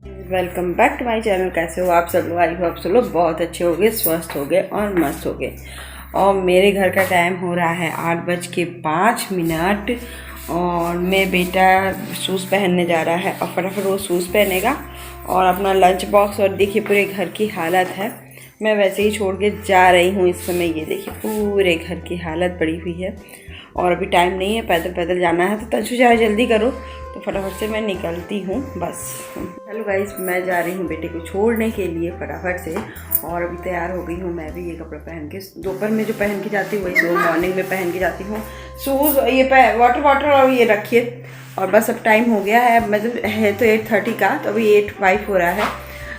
Welcome back to my channel. कैसे हो आप सब लोग? आई होप सब लोग बहुत अच्छे हो गए, स्वस्थ हो गए और मस्त हो गए। और मेरे घर का टाइम हो रहा है 8:05 और मेरे बेटा शूज़ पहनने जा रहा है और फटाफट वो शूज़ पहनेगा और अपना लंच बॉक्स। और देखिए पूरे घर की हालत है, मैं वैसे ही छोड़ के जा रही हूँ इस समय। ये देखिए पूरे घर की हालत पड़ी हुई है और अभी टाइम नहीं है, पैदल पैदल जाना है। तो तंशु चाहे जल्दी करो, तो फटाफट से मैं निकलती हूँ बस। हेलो गाइस, मैं जा रही हूँ बेटे को छोड़ने के लिए फटाफट से और अभी तैयार हो गई हूँ मैं भी। ये कपड़े पहन के दोपहर में जो पहन के जाती हूँ वही सुबह मॉर्निंग में पहन के जाती हूँ। शूज़ ये वाटर और ये रखिए। और बस अब टाइम हो गया है, मतलब है तो 8:30 का, तो अभी 8:05 हो रहा है।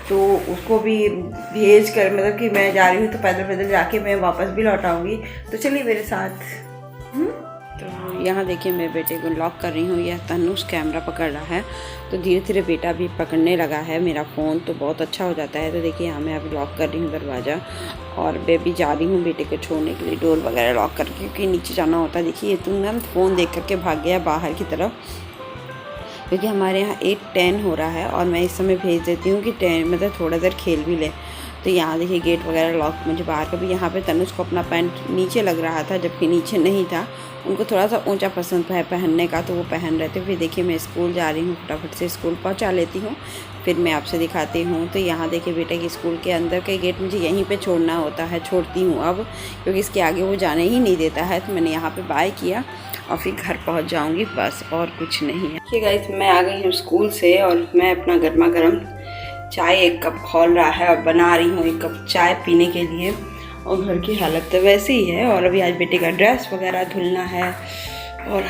तो उसको भी भेज कर, मतलब कि मैं जा रही हूँ तो पैदल पैदल जाके मैं वापस भी लौट आऊँगी। तो चलिए मेरे साथ। तो यहाँ देखिए मेरे बेटे को लॉक कर रही हूँ। यह तनुष कैमरा पकड़ रहा है, तो धीरे धीरे बेटा भी पकड़ने लगा है मेरा फ़ोन, तो बहुत अच्छा हो जाता है। तो देखिए यहाँ मैं अभी लॉक कर रही हूँ दरवाज़ा और बेबी जा रही हूँ बेटे को छोड़ने के लिए, डोर वगैरह लॉक करके, क्योंकि नीचे जाना होता है। देखिए ये तुरंत फ़ोन देख करके भाग गया बाहर की तरफ, क्योंकि हमारे यहाँ 8:10 हो रहा है और मैं इस समय भेज देती हूँ कि 10 मतलब थोड़ा देर खेल भी ले। तो यहाँ देखिए गेट वगैरह लॉक, मुझे बाहर का भी। यहाँ पे तनुष को अपना पैंट नीचे लग रहा था, जबकि नीचे नहीं था। उनको थोड़ा सा ऊंचा पसंद है पहनने का, तो वो पहन रहे थे। फिर देखिए मैं स्कूल जा रही हूँ, फटाफट से स्कूल पहुँचा लेती हूँ, फिर मैं आपसे दिखाती हूँ। तो यहाँ देखिए बेटे के स्कूल के अंदर का गेट मुझे यहीं पर छोड़ना होता है, छोड़ती हूँ अब, क्योंकि इसके आगे वो जाने ही नहीं देता है। तो मैंने यहाँ पर बाय किया और फिर घर पहुँच जाऊँगी, बस और कुछ नहीं है। ठीक गाइस, मैं आ गई हूँ स्कूल से और मैं अपना गर्मा गर्म चाय 1 कप खोल रहा है और बना रही हूँ 1 कप चाय पीने के लिए। और घर की हालत तो वैसे ही है। और अभी आज बेटे का ड्रेस वगैरह धुलना है और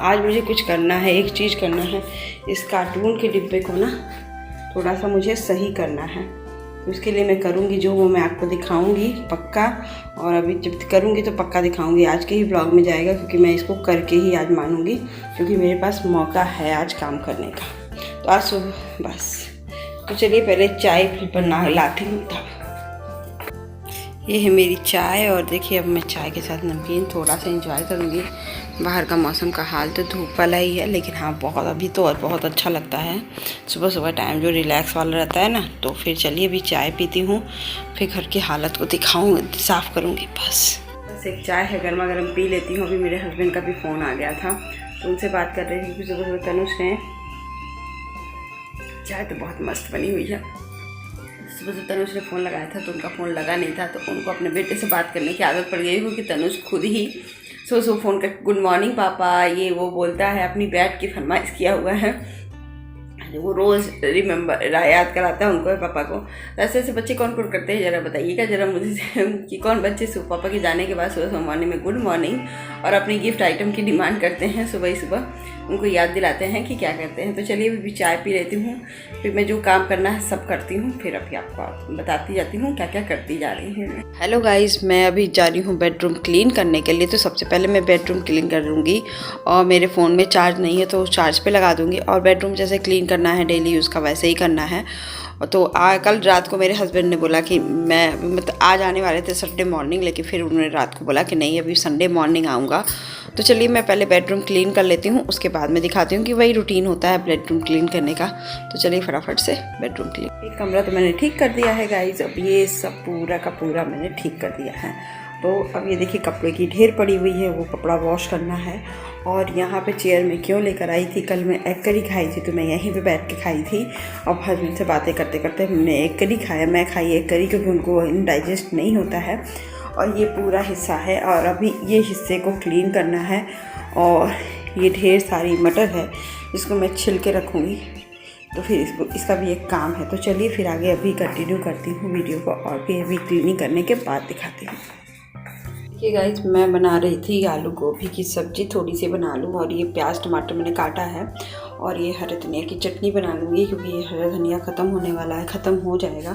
आज मुझे कुछ करना है, एक चीज़ करना है। इस कार्टून के डिब्बे को ना थोड़ा सा मुझे सही करना है, तो उसके लिए मैं करूँगी जो वो मैं आपको दिखाऊँगी पक्का। और अभी जब करूँगी तो पक्का दिखाऊँगी, आज के ही ब्लॉग में जाएगा, क्योंकि मैं इसको करके ही आज मानूँगी, क्योंकि मेरे पास मौका है आज काम करने का। तो आज सुबह बस। तो चलिए पहले चाय बना लाती हूँ तब। ये है मेरी चाय और देखिए अब मैं चाय के साथ नमकीन थोड़ा सा एंजॉय करूँगी। बाहर का मौसम का हाल तो धूप वाला ही है, लेकिन हाँ बहुत अभी तो और बहुत अच्छा लगता है सुबह सुबह टाइम जो रिलैक्स वाला रहता है ना। तो फिर चलिए अभी चाय पीती हूँ, फिर घर की हालत को दिखाऊँगी, साफ़ करूँगी बस एक चाय है गर्मा गर्म पी लेती हूँ। अभी मेरे हस्बैंड का भी फ़ोन आ गया था, तो उनसे बात कर रही थी कि सुबह सुबह तनुष ने चाय तो बहुत मस्त बनी हुई है। सुबह से तनुष ने फ़ोन लगाया था तो उनका फ़ोन लगा नहीं था, तो उनको अपने बेटे से बात करने की आदत पड़ गई, क्योंकि तनुष खुद ही सो फ़ोन कर गुड मॉर्निंग पापा ये वो बोलता है, अपनी बैट की फरमाइश किया हुआ है। वो रोज़ याद कराता है उनको, पापा को। तो ऐसे ऐसे बच्चे कौन कौन करते हैं ज़रा बताइएगा ज़रा मुझे कि कौन बच्चे पापा के जाने के बाद सुबह मॉर्निंग में गुड मॉर्निंग और अपनी गिफ्ट आइटम की डिमांड करते हैं सुबह ही सुबह, उनको याद दिलाते हैं कि क्या करते हैं। तो चलिए अभी चाय पी लेती हूँ, फिर मैं जो काम करना है सब करती हूँ, फिर अभी आपको बताती जाती हूँ क्या क्या करती जा रही हूँ। हेलो गाइस, मैं अभी जा रही हूँ बेडरूम क्लीन करने के लिए। तो सबसे पहले मैं बेडरूम क्लीन कर लूँगी और मेरे फ़ोन में चार्ज नहीं है तो चार्ज पे लगा दूँगी। और बेडरूम जैसे क्लीन करना है डेली यूज़ का वैसे ही करना है। तो कल रात को मेरे हस्बैंड ने बोला कि मैं मतलब आज आने वाले थे संडे मॉर्निंग, लेकिन फिर उन्होंने रात को बोला कि नहीं अभी संडे मॉर्निंग आऊँगा। तो चलिए मैं पहले बेडरूम क्लीन कर लेती हूँ, उसके बाद में दिखाती हूँ कि वही रूटीन होता है बेडरूम क्लीन करने का। तो चलिए फटाफट से बेडरूम क्लीन। एक कमरा तो मैंने ठीक कर दिया है गाइस, अब ये सब पूरा का पूरा मैंने ठीक कर दिया है। तो अब ये देखिए कपड़े की ढेर पड़ी हुई है, वो कपड़ा वॉश करना है। और यहाँ पे चेयर में क्यों लेकर आई थी, कल मैं एग करी खाई थी तो मैं यहीं पे बैठ के खाई थी। और हस्बैंड से बातें करते करते हमने एग करी खाया, मैं खाई एग करी, क्योंकि उनको डाइजेस्ट नहीं होता है। और ये पूरा हिस्सा है और अभी ये हिस्से को क्लीन करना है। और ये ढेर सारी मटर है जिसको मैं छिल के रखूँगी, तो फिर इसका भी एक काम है। तो चलिए फिर आगे अभी कंटिन्यू करती हूँ वीडियो को और फिर अभी क्लीनिंग करने के बाद दिखाती हूँ। देखिए गाइस, मैं बना रही थी आलू गोभी की सब्ज़ी, थोड़ी सी बना लूँ। और ये प्याज टमाटर मैंने काटा है और ये हरे धनिया की चटनी बना लूँगी, क्योंकि ये हरा धनिया ख़त्म होने वाला है, ख़त्म हो जाएगा।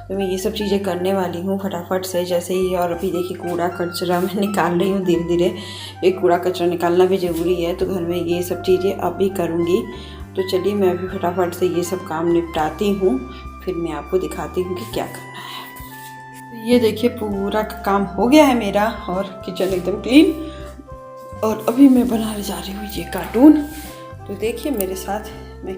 तो मैं ये सब चीज़ें करने वाली हूँ फटाफट से जैसे ही। और अभी देखिए कूड़ा कचरा मैं निकाल रही हूँ धीरे धीरे, ये कूड़ा कचरा निकालना भी ज़रूरी है। तो घर में ये सब चीज़ें अभी करूँगी। तो चलिए मैं अभी फटाफट से ये सब काम निपटाती हूँ, फिर मैं आपको दिखाती हूँ कि क्या करना है। ये देखिए पूरा काम हो गया है मेरा और किचन एकदम क्लीन। और अभी मैं बनाने जा रही हूँ ये कार्टून, तो देखिए मेरे साथ मैं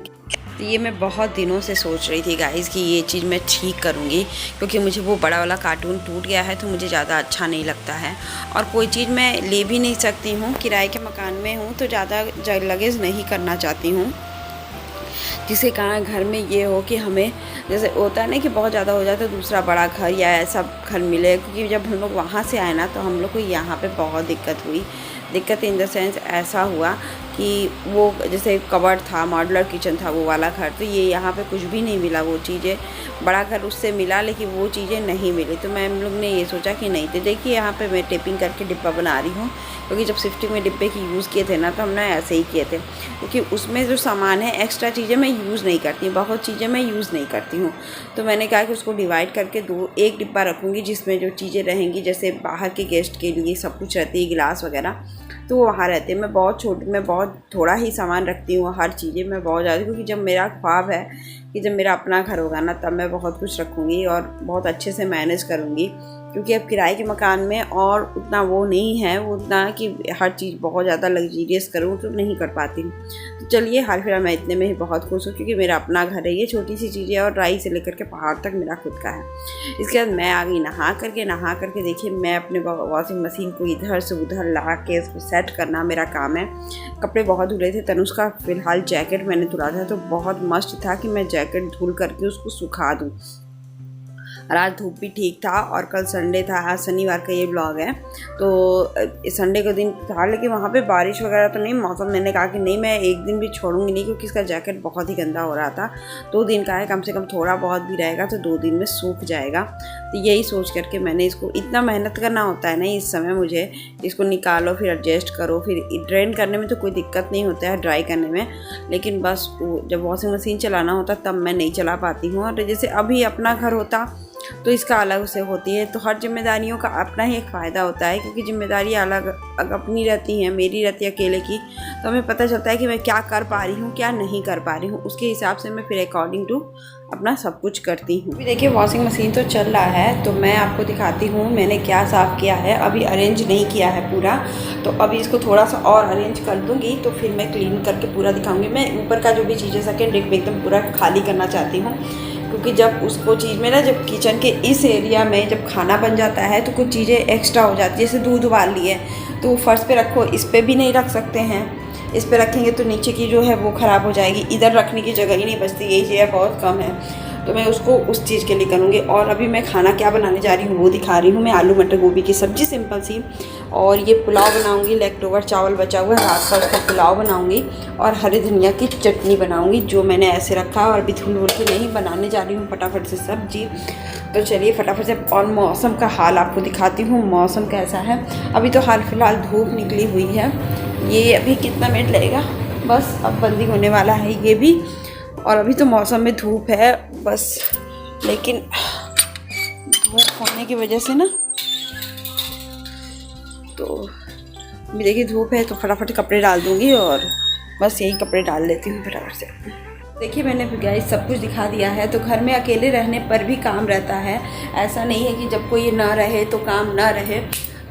तो ये मैं बहुत दिनों से सोच रही थी गाइज़ कि ये चीज़ मैं ठीक करूँगी, क्योंकि मुझे वो बड़ा वाला कार्टून टूट गया है तो मुझे ज़्यादा अच्छा नहीं लगता है। और कोई चीज़ मैं ले भी नहीं सकती हूँ, किराए के मकान में हूँ तो ज़्यादा लगेज नहीं करना चाहती हूँ, जिसके कारण घर में ये हो कि हमें जैसे होता है ना कि बहुत ज़्यादा हो जाता है दूसरा बड़ा घर या ऐसा घर मिले। क्योंकि जब हम लोग वहाँ से आए ना तो हम लोग को यहाँ पे बहुत दिक्कत हुई। दिक्कत इन द सेंस ऐसा हुआ कि वो जैसे कबर्ड था, मॉड्यूलर किचन था वो वाला घर, तो ये यहाँ पे कुछ भी नहीं मिला। वो चीज़ें बड़ा घर उससे मिला लेकिन वो चीज़ें नहीं मिली। तो मैं हम लोग ने ये सोचा कि नहीं, तो देखिए यहाँ पे मैं टेपिंग करके डिब्बा बना रही हूँ, क्योंकि जब शिफ्टिंग में डिब्बे की यूज़ किए थे ना तो हमने ऐसे ही किए थे, क्योंकि उसमें जो सामान है एक्स्ट्रा चीज़ें मैं यूज़ नहीं करती, बहुत चीज़ें मैं यूज़ नहीं करती हूँ। तो मैंने कहा कि उसको डिवाइड करके एक डिब्बा रखूँगी जिसमें जो चीज़ें रहेंगी, जैसे बाहर के गेस्ट के लिए सब कुछ रहती है, गिलास वगैरह, तो वो वहाँ रहते हैं। मैं बहुत थोड़ा ही सामान रखती हूँ, हर चीज़ें मैं बहुत ज़्यादा, क्योंकि जब मेरा ख्वाब है कि जब मेरा अपना घर होगा ना तब मैं बहुत कुछ रखूँगी और बहुत अच्छे से मैनेज करूँगी। क्योंकि अब किराए के मकान में और उतना वो नहीं है, वो उतना कि हर चीज़ बहुत ज़्यादा लग्जीरियस करूँ तो नहीं कर पाती। तो चलिए हाल फिलहाल मैं इतने में ही बहुत खुश हूँ, क्योंकि मेरा अपना घर है। ये छोटी सी चीज़ें और राई से लेकर के पहाड़ तक मेरा खुद का है। इसके बाद मैं आ गई नहा करके देखिए मैं अपने वॉशिंग मशीन को इधर से उधर ला के इसको सेट करना मेरा काम है। कपड़े बहुत धुले थे। तनुष का फ़िलहाल जैकेट मैंने धुला था तो बहुत मस्त था कि मैं जैकेट धुल करके उसको सुखा दूँ। और आज धूप भी ठीक था और कल संडे था, आज शनिवार का ये ब्लॉग है। तो संडे का दिन था लेकिन वहाँ पे बारिश वगैरह तो नहीं, मौसम, मैंने कहा कि नहीं मैं एक दिन भी छोड़ूंगी नहीं, क्योंकि इसका जैकेट बहुत ही गंदा हो रहा था। 2 दिन का है, कम से कम थोड़ा बहुत भी रहेगा तो 2 दिन में सूख जाएगा। तो यही सोच करके मैंने इसको, इतना मेहनत करना होता है ना इस समय मुझे, इसको निकालो फिर एडजस्ट करो, फिर ड्रेन करने में तो कोई दिक्कत नहीं होता है, ड्राई करने में, लेकिन बस जब वॉशिंग मशीन चलाना होता तब मैं नहीं चला पाती हूँ। और जैसे अभी अपना घर होता तो इसका अलग से होती है। तो हर जिम्मेदारियों का अपना ही एक फ़ायदा होता है, क्योंकि जिम्मेदारी अलग अपनी रहती हैं, मेरी रहती है अकेले की, तो हमें पता चलता है कि मैं क्या कर पा रही हूँ क्या नहीं कर पा रही हूँ, उसके हिसाब से मैं फिर अकॉर्डिंग टू अपना सब कुछ करती हूँ। अभी देखिए वॉशिंग मशीन तो चल रहा है, तो मैं आपको दिखाती हूँ मैंने क्या साफ़ किया है। अभी अरेंज नहीं किया है पूरा, तो अभी इसको थोड़ा सा और अरेंज कर दूँगी तो फिर मैं क्लीन करके पूरा दिखाऊँगी। मैं ऊपर का जो भी चीज़ें सेकेंड डिप में एकदम पूरा खाली करना चाहती हूँ, क्योंकि जब उसको चीज़ में ना, जब किचन के इस एरिया में जब खाना बन जाता है तो कुछ चीज़ें एक्स्ट्रा हो जाती है। जैसे दूध उबाल लिए तो फर्श पे रखो, इस पे भी नहीं रख सकते हैं, इस पे रखेंगे तो नीचे की जो है वो ख़राब हो जाएगी, इधर रखने की जगह ही नहीं बचती, यही चीज़ बहुत कम है। तो मैं उसको उस चीज़ के लिए करूँगी। और अभी मैं खाना क्या बनाने जा रही हूँ वो दिखा रही हूँ। मैं आलू मटर गोभी की सब्ज़ी सिंपल सी, और ये पुलाव बनाऊँगी, लेफ्टओवर चावल बचा हुआ है रात का, उसका पुलाव बनाऊँगी और हरे धनिया की चटनी बनाऊँगी, जो मैंने ऐसे रखा और अभी धुल के नहीं बनाने जा रही हूँ फटाफट से सब्जी। तो चलिए फटाफट से, और मौसम का हाल आपको दिखाती हूँ मौसम कैसा है। अभी तो हाल फिलहाल धूप निकली हुई है। ये अभी कितना मिनट लगेगा, बस अब बंदी होने वाला है ये भी। और अभी तो मौसम में धूप है बस, लेकिन धूप होने की वजह से ना, तो अभी देखिए धूप है तो फटाफट कपड़े डाल दूँगी और बस यही कपड़े डाल लेती हूँ फटाफट से। देखिए मैंने गाइस सब कुछ दिखा दिया है। तो घर में अकेले रहने पर भी काम रहता है, ऐसा नहीं है कि जब कोई ना रहे तो काम ना रहे।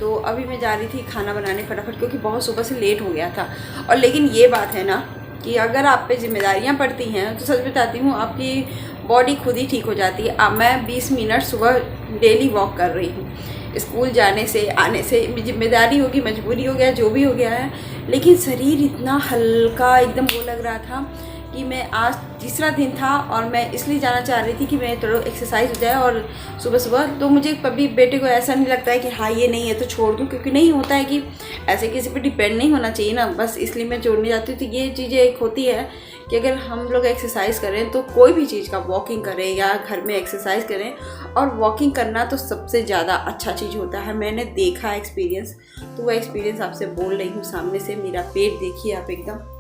तो अभी मैं जा रही थी खाना बनाने फटाफट, क्योंकि बहुत सुबह से लेट हो गया था। और लेकिन ये बात है ना कि अगर आप पे जिम्मेदारियां पड़ती हैं तो सच बताती हूँ आपकी बॉडी खुद ही ठीक हो जाती है। अब मैं 20 मिनट सुबह डेली वॉक कर रही हूँ, स्कूल जाने से आने से, जिम्मेदारी होगी, मजबूरी हो गया, जो भी हो गया है, लेकिन शरीर इतना हल्का एकदम वो लग रहा था कि मैं आज तीसरा दिन था और मैं इसलिए जाना चाह रही थी कि मैं थोड़ा एक्सरसाइज हो जाए। और सुबह सुबह तो मुझे कभी बेटे को ऐसा नहीं लगता है कि हाँ ये नहीं है तो छोड़ दूँ, क्योंकि नहीं होता है कि ऐसे किसी पे डिपेंड नहीं होना चाहिए ना, बस इसलिए मैं जोड़ने जाती हूँ। तो ये चीज़ें एक होती है कि अगर हम लोग एक्सरसाइज करें तो कोई भी चीज़ का, वॉकिंग करें या घर में एक्सरसाइज करें, और वॉकिंग करना तो सबसे ज़्यादा अच्छा चीज़ होता है। मैंने देखा एक्सपीरियंस, तो वह एक्सपीरियंस आपसे बोल रही हूँ सामने से। मेरा पेट देखिए आप, एकदम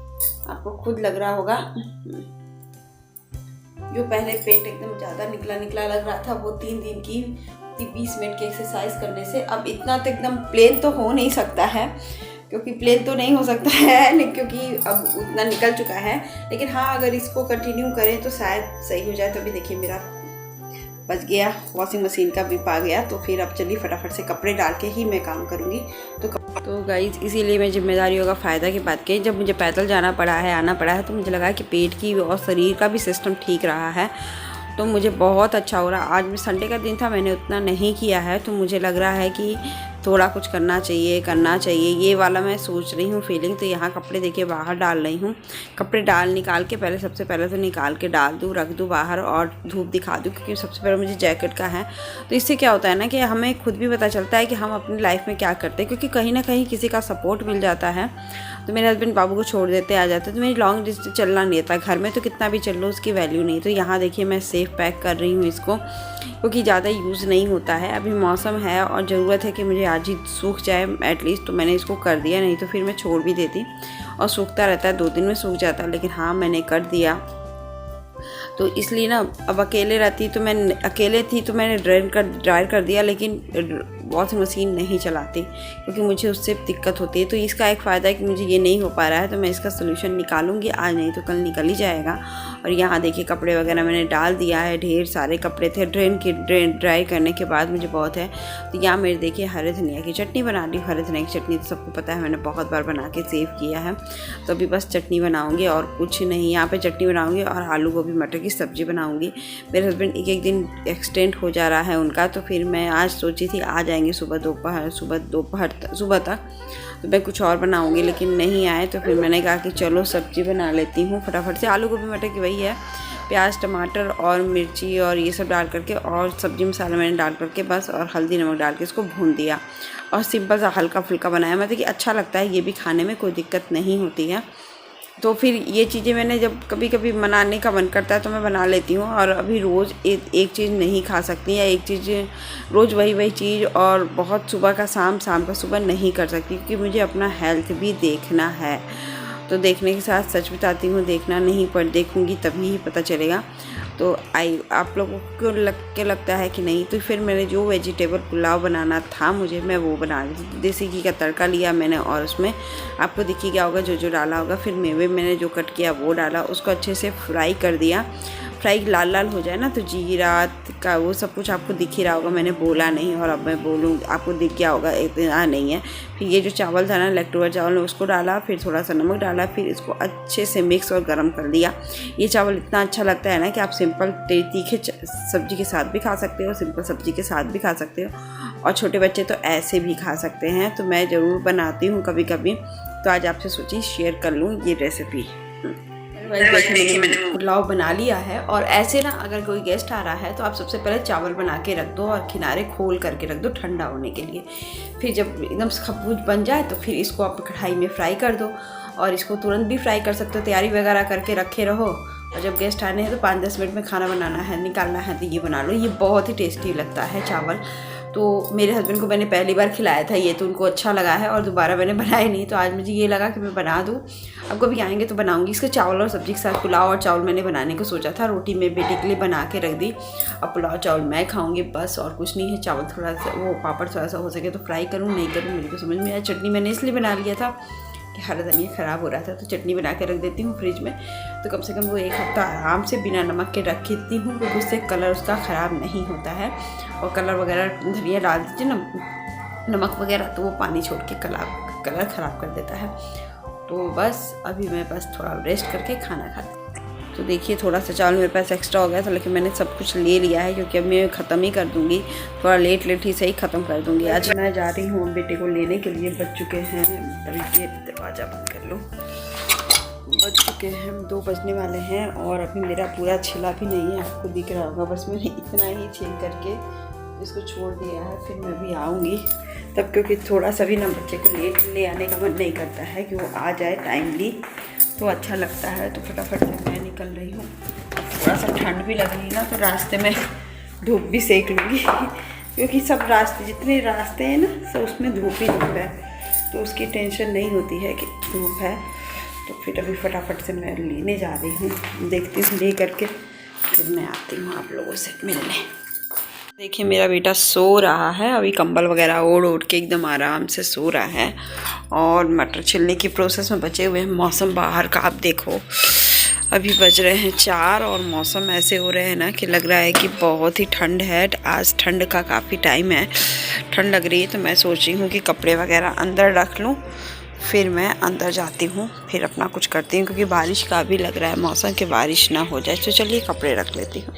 आपको खुद लग रहा होगा, जो पहले पेट एकदम ज़्यादा निकला लग रहा था वो 3 दिन की 20 मिनट की एक्सरसाइज करने से अब इतना तो एकदम प्लेन तो हो नहीं सकता है, क्योंकि प्लेन तो नहीं हो सकता है क्योंकि अब उतना निकल चुका है। लेकिन हाँ अगर इसको कंटिन्यू करें तो शायद सही हो जाए। तो अभी देखिए मेरा बच गया, वॉशिंग मशीन का भी पा गया। तो फिर अब चलिए फटाफट से कपड़े डाल के ही मैं काम करूँगी। तो गाइस इसीलिए मैं जिम्मेदारियों का फ़ायदा की बात कही। जब मुझे पैदल जाना पड़ा है, आना पड़ा है, तो मुझे लगा कि पेट की और शरीर का भी सिस्टम ठीक रहा है, तो मुझे बहुत अच्छा हो रहा। आज भी संडे का दिन था, मैंने उतना नहीं किया है, तो मुझे लग रहा है कि थोड़ा कुछ करना चाहिए ये वाला मैं सोच रही हूँ फीलिंग। तो यहाँ कपड़े देखिए बाहर डाल रही हूँ। कपड़े निकाल के पहले सबसे पहले तो निकाल के डाल दूँ, रख दूँ बाहर और धूप दिखा दूँ, क्योंकि सबसे पहले मुझे जैकेट का है। तो इससे क्या होता है ना कि हमें खुद भी पता चलता है कि हम अपनी लाइफ में क्या करते हैं, क्योंकि कहीं ना कहीं किसी का सपोर्ट मिल जाता है। तो मेरे हस्बैंड बाबू को छोड़ देते आ जाते, तो मेरी लॉन्ग डिस्टेंस चलना नहीं था घर में, तो कितना भी चल लो उसकी वैल्यू नहीं। तो यहाँ देखिए मैं सेफ पैक कर रही हूँ इसको, क्योंकि ज़्यादा यूज़ नहीं होता है। अभी मौसम है और ज़रूरत है कि मुझे आज ही सूख जाए एटलीस्ट, तो मैंने इसको कर दिया, नहीं तो फिर मैं छोड़ भी देती और सूखता रहता है, 2 दिन में सूख जाता है। लेकिन हाँ मैंने कर दिया। तो इसलिए ना अब अकेले थी तो मैंने ड्राई कर दिया, लेकिन वॉशिंग मशीन नहीं चलाती क्योंकि मुझे उससे दिक्कत होती है। तो इसका एक फ़ायदा है कि मुझे ये नहीं हो पा रहा है, तो मैं इसका सोल्यूशन निकालूंगी आज, नहीं तो कल निकल ही जाएगा। और यहाँ देखिए कपड़े वगैरह मैंने डाल दिया है, ढेर सारे कपड़े थे। ड्राई करने के बाद मुझे बहुत है। तो यहाँ मेरे देखिए हरे धनिया की चटनी बना ली। हरे धनिया की चटनी तो सबको पता है, मैंने बहुत बार बना के सेव किया है। तो अभी बस चटनी बनाऊँगी और कुछ नहीं। यहाँ पर चटनी बनाऊँगी और आलू गोभी मटर की सब्ज़ी बनाऊँगी। मेरे हस्बैंड एक दिन एक्सटेंड हो जा रहा है उनका, तो फिर मैं आज सोची थी आ जाएंगे सुबह तक, तो मैं कुछ और बनाऊंगी, लेकिन नहीं आए। तो फिर मैंने कहा कि चलो सब्ज़ी बना लेती हूँ फटाफट से। आलू गोभी मटर की वही है, प्याज टमाटर और मिर्ची और ये सब डाल करके, और सब्ज़ी मसाला मैंने डाल करके बस, और हल्दी नमक डाल के इसको भून दिया और सिंपल सा हल्का फुल्का बनाया। मतलब कि अच्छा लगता है, ये भी खाने में कोई दिक्कत नहीं होती है। तो फिर ये चीज़ें मैंने जब कभी कभी बनाने का मन करता है तो मैं बना लेती हूँ। और अभी रोज़ एक चीज़ नहीं खा सकती, या एक चीज़ रोज़ वही चीज़, और बहुत सुबह का शाम का सुबह नहीं कर सकती, क्योंकि मुझे अपना हेल्थ भी देखना है। तो देखने के साथ सच बताती हूँ, देखना नहीं पर देखूँगी तभी ही पता चलेगा। तो आप लोगों को लगता है कि नहीं। तो फिर मैंने जो वेजिटेबल पुलाव बनाना था मुझे, मैं वो बना ली थी। देसी घी का तड़का लिया मैंने, और उसमें आपको दिखी क्या होगा जो डाला होगा। फिर मेवे मैंने जो कट किया वो डाला, उसको अच्छे से फ्राई कर दिया। फ्राई लाल हो जाए ना, तो जीरा का वो सब कुछ आपको दिख ही रहा होगा, मैंने बोला नहीं और अब मैं बोलूँ, आपको दिख गया होगा, इतना नहीं है। फिर ये जो चावल था ना, लेफ्टओवर चावल, उसको डाला, फिर थोड़ा सा नमक डाला, फिर इसको अच्छे से मिक्स और गर्म कर दिया। ये चावल इतना अच्छा लगता है ना कि आप सिंपल तीखे सब्जी के साथ भी खा सकते हो, सिंपल सब्जी के साथ भी खा सकते हो, और छोटे बच्चे तो ऐसे भी खा सकते हैं। तो मैं ज़रूर बनाती हूँ कभी कभी, तो आज आपसे सोची शेयर कर लूँ ये रेसिपी। देखिए मैंने पुलाव बना लिया है। और ऐसे ना अगर कोई गेस्ट आ रहा है तो आप सबसे पहले चावल बना के रख दो और किनारे खोल करके रख दो ठंडा होने के लिए। फिर जब एकदम खबूज बन जाए तो फिर इसको आप कढ़ाई में फ्राई कर दो, और इसको तुरंत भी फ्राई कर सकते हो, तैयारी वगैरह करके रखे रहो। और जब गेस्ट आने हैं तो 5-10 मिनट में खाना बनाना है, निकालना है, तो ये बना लो। ये बहुत ही टेस्टी लगता है चावल। तो मेरे हस्बैंड को मैंने पहली बार खिलाया था ये, तो उनको अच्छा लगा है और दोबारा मैंने बनाया नहीं। तो आज मुझे ये लगा कि मैं बना दूँ, अब कभी आएंगे तो बनाऊंगी। इसको चावल और सब्जी के साथ पुलाव और चावल मैंने बनाने को सोचा था। रोटी में बेटे के लिए बना के रख दी, अब पुलाव चावल मैं खाऊंगी बस, और कुछ नहीं है। चावल थोड़ा सा, वो पापड़ थोड़ा सा हो सके तो फ्राई करूँ, नहीं करूँ मेरे को समझ में आया। चटनी मैंने इसलिए बना लिया था कि हरा धनिया ख़राब हो रहा था, तो चटनी बना के रख देती हूँ फ्रिज में, तो कम से कम वो 1 हफ्ता आराम से बिना नमक के रख देती हूँ, क्योंकि उससे कलर उसका ख़राब नहीं होता है। और कलर वगैरह धनिया डाल दीजिए ना, नमक वगैरह, तो वो पानी छोड़ के कलर ख़राब कर देता है। तो बस अभी मैं बस थोड़ा रेस्ट करके खाना खाती। तो देखिए थोड़ा सा चावल मेरे पास एक्स्ट्रा हो गया था, लेकिन मैंने सब कुछ ले लिया है, क्योंकि अब मैं ख़त्म ही कर दूँगी, थोड़ा लेट ही सही ख़त्म कर दूँगी। आज मैं जा रही हूँ बेटे को लेने के लिए। बज चुके हैं, अभी ये दरवाज़ा बंद कर लो, बज चुके हैं 2 बजने वाले हैं, और अभी मेरा पूरा छिला भी नहीं है, आपको दिख रहा होगा। बस मैंने इतना ही छील करके इसको छोड़ दिया है। फिर मैं भी आऊँगी तब, क्योंकि थोड़ा सा भी ना बच्चे को लेट ले आने का मन नहीं करता है, कि वो आ जाए टाइमली तो अच्छा लगता है। तो फटाफट से मैं निकल रही हूँ। थोड़ा सा ठंड भी लग रही है ना, तो रास्ते में धूप भी सेक लूँगी, क्योंकि सब रास्ते, जितने रास्ते हैं ना, सब उसमें धूप ही धूप है, तो उसकी टेंशन नहीं होती है कि धूप है। तो फिर अभी फटाफट से मैं लेने जा रही हूँ, देखती हूँ ले करके, फिर मैं आती हूँ आप लोगों से मिलने। देखिए मेरा बेटा सो रहा है, अभी कंबल वगैरह ओढ़ के एकदम आराम से सो रहा है, और मटर छिलने की प्रोसेस में बचे हुए हैं। मौसम बाहर का आप देखो, अभी बज रहे हैं 4 और मौसम ऐसे हो रहे हैं ना कि लग रहा है कि बहुत ही ठंड है। आज ठंड का काफ़ी टाइम है, ठंड लग रही है, तो मैं सोच रही हूँ कि कपड़े वगैरह अंदर रख लूँ, फिर मैं अंदर जाती हूँ, फिर अपना कुछ करती हूँ, क्योंकि बारिश का भी लग रहा है मौसम कि बारिश ना हो जाए। तो चलिए कपड़े रख लेती हूँ।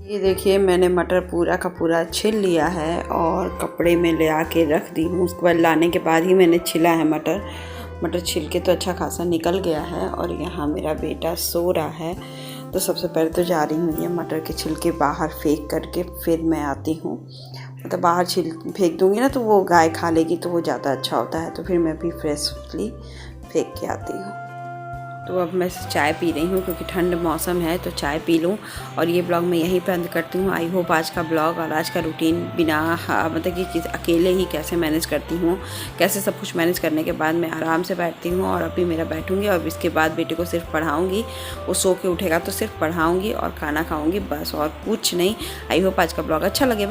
ये देखिए मैंने मटर पूरा का पूरा छिल लिया है और कपड़े में ले आके रख दी हूँ। उसके बाद लाने के बाद ही मैंने छिला है मटर छिल के तो अच्छा खासा निकल गया है। और यहाँ मेरा बेटा सो रहा है, तो सबसे पहले तो जा रही हूँ ये मटर के छिलके बाहर फेंक करके, फिर मैं आती हूँ। मतलब बाहर फेंक दूँगी ना तो वो गाय खा लेगी, तो वो ज़्यादा अच्छा होता है। तो फिर मैं भी फ्रेशली फेंक के आती हूँ। तो अब मैं चाय पी रही हूँ, क्योंकि ठंड मौसम है तो चाय पी लूँ। और ये ब्लॉग मैं यहीं पे अंत करती हूँ। आई होप आज का ब्लॉग और आज का रूटीन बिना मतलब कि अकेले ही कैसे मैनेज करती हूँ, कैसे सब कुछ मैनेज करने के बाद मैं आराम से बैठती हूँ। और अभी मेरा बैठूँगी और इसके बाद बेटे को सिर्फ पढ़ाऊँगी। वो सो के उठेगा तो सिर्फ पढ़ाऊँगी और खाना खाऊँगी, बस और कुछ नहीं। आई होप आज का ब्लॉग अच्छा लगे।